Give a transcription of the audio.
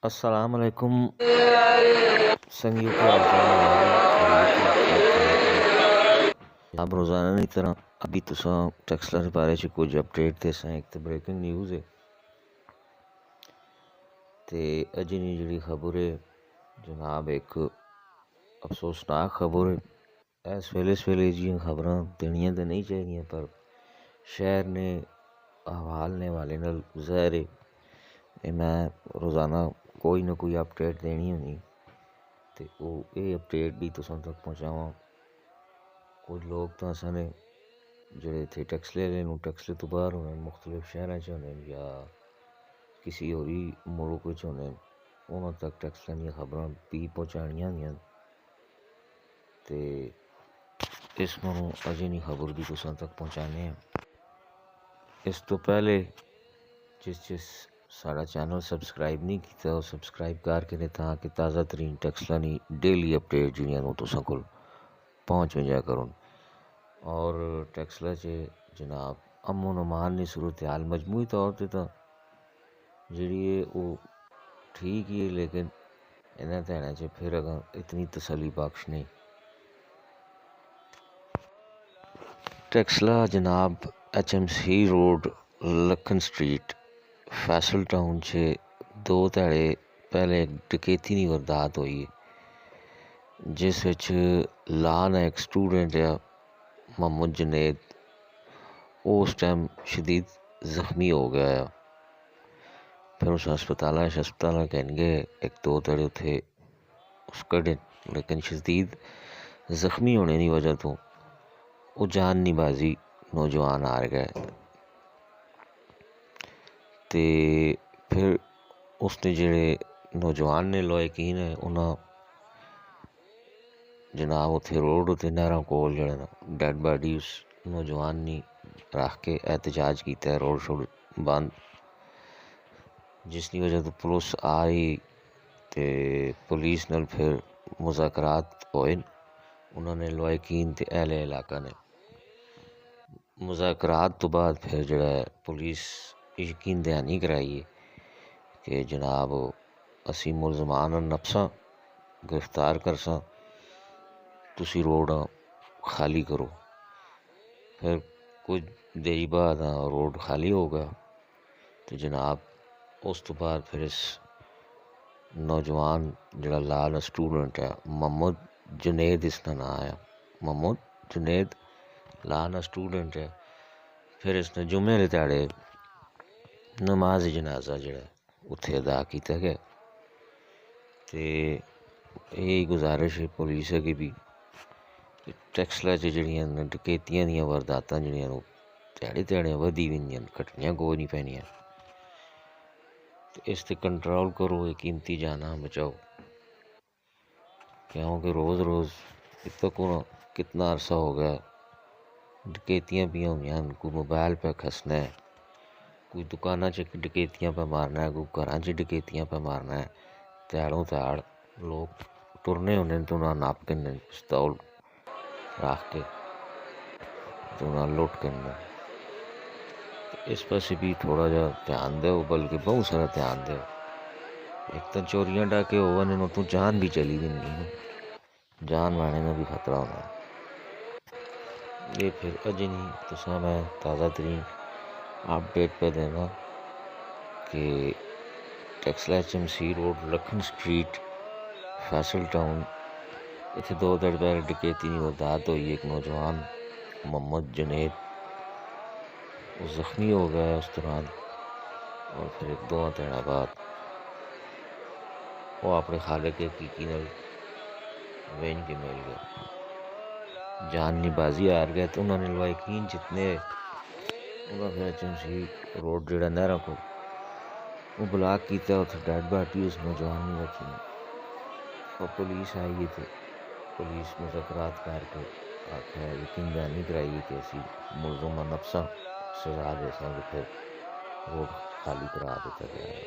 السلام علیکم سنگیوں کے حال چال خیریت ٹھیک ٹھاک روزانہ کی طرح ابھی تساں ٹیکسلا کے بارے کچھ اپڈیٹ دساں. ایک تو بریکنگ نیوز ہے تے اجی نی جڑی خبر ہے جناب ایک افسوسناک خبر ہے. اس ویلے جی خبراں دینیاں تے نہیں چاہیے پر شہر نے احوال نے والے نال ظاہر ہے میں روزانہ کوئی نہ کوئی اپڈیٹ دینی ہونی تے او یہ اپڈیٹ بھی تساں تک پہنچاواں. کچھ لوگ تو اساں نے جڑے تھے ٹیکسلے والے ٹیکسلے تو باہر ہونے مختلف شہراں چ ہونے یا کسی ہوری ملک وچ ہونے انہاں تک ٹیکسلے دیاں خبراں بھی پہنچانیاں ہوندیاں تے اس نوں اجے نی خبر بھی تساں تک پہنچانے ہیں. اس تو پہلے جس ساڈا چینل سبسکرائب نہیں کیتا وہ سبسکرائب کر کے تاکہ تازہ ترین ٹیکسلا نی ڈیلی اپڈیٹ جڑیاں نوں تساں کول پہنچ جایا کرن. اور ٹیکسلا چ جناب امن و امان کی صورتحال مجموعی طور تے تو جڑی ہے وہ ٹھیک ہی ہے لیکن انہاں دھیاناں چ پھر اگاں اتنی تسلی بخش نہیں. ٹیکسلا جناب HMC روڈ لکھن اسٹریٹ فیصل ٹاؤن چ 2 دہاڑے پہلے ایک ڈکیتی کی واردات ہوئی ہے جس وچ لان ایک سٹوڈنٹ ہے محمد جنید اس ٹائم شدید زخمی ہو گیا ہے. پھر اس ہسپتال کہن گے 1-2 دہاڑے اتھے اس کڑے لیکن شدید زخمی ہونے کی وجہ تو وہ جان نہیں بازی نوجوان ہار گئے تے پھر اس نے جڑے نوجوان نے لوائقین ہے انہاں جناب اتھے روڈ اتنے نہراں کول جڑا ڈیڈ باڈی اس نوجوان نے رکھ کے احتجاج کیتا ہے روڈ شوڈ بند جس کی وجہ تو پولیس آئی تے پولیس نال پھر مذاکرات ہوئے. انہوں نے لوائقین تے اہل علاقہ نے مذاکرات تو بعد پھر جڑا ہے پولیس یقین دہانی کرائی ہے کہ جناب اسی ملزمان نفساں گرفتار کرساں تسی روڈاں خالی کرو. پھر کچھ دیر بعد روڈ خالی ہو گیا تو جناب اس تو بعد پھر اس نوجوان جڑا لال سٹوڈنٹ ہے محمد جنید اس کا نام ہے محمد جنید لانا سٹوڈنٹ ہے. پھر اس نے جمعے کے دیہڑے نماز جنازہ جڑا اتھے ادا کیتا گیا تے یہی گزارش ہے پولیس کی بھی ٹیکسلا چ جڑیاں ڈکیتیاں دیاں وارداتاں جڑیاں دیہڑے ودی ویندیاں گھٹنیاں کوئی نہیں پینیاں اس تے کنٹرول کرو. یہ قیمتی جاناں بچاؤ کیونکہ روز کتنا عرصہ ہو گیا ڈکیتیاں پہ ہوئیاں. کوئی موبائل پہ کھسنا ہے کوئی دکاناں چ ڈکیتیاں پہ مارنا ہے کوئی گھراں چ ڈکیتیاں پہ مارنا ہے. تہاڑوں تہاڑ لوگ ٹرنے ہونے تو انہاں نپ کے پستول رکھ کے تو انہاں لٹ کرنا. اس پاسے بھی تھوڑا جا دھیان دیو بلکہ بہت سارا دھیان دیو. ایک تو چوریاں ڈاکے ہونے تو جان بھی چلی جاندی ہے جان مارنے کا بھی خطرہ ہونا. یہ پھر اجے نہیں تساں میں تازہ ترین اپڈیٹ پہ دینا کہ ٹیکسلا HMC روڈ لکھن اسٹریٹ فیصل ٹاؤن اتنے 2 دہاڑے پہلے ڈکیتی کی واردات ہوئی. ایک نوجوان محمد جنید وہ زخمی ہو گیا اس دوران اور پھر 1-2 دہاڑے بعد وہ اپنے خالق حقیقی نال وینج کے مل گیا جان نی بازی ہار گئے. تو انہوں نے لوائقین جتنے انہوں نے HMC روڈ جڑا نہراں کو وہ بلاک کیتا اتنے ڈیڈ باڈی اس نوجوان نے رکھی اور پولیس آئی ہے تو پولیس مذاکرات کر کے آخیا یقین دہانی کرائی کہ اسی ملزم نفساں سزا دے ساں. پھر روڈ خالی کرا دیتا گیا ہے.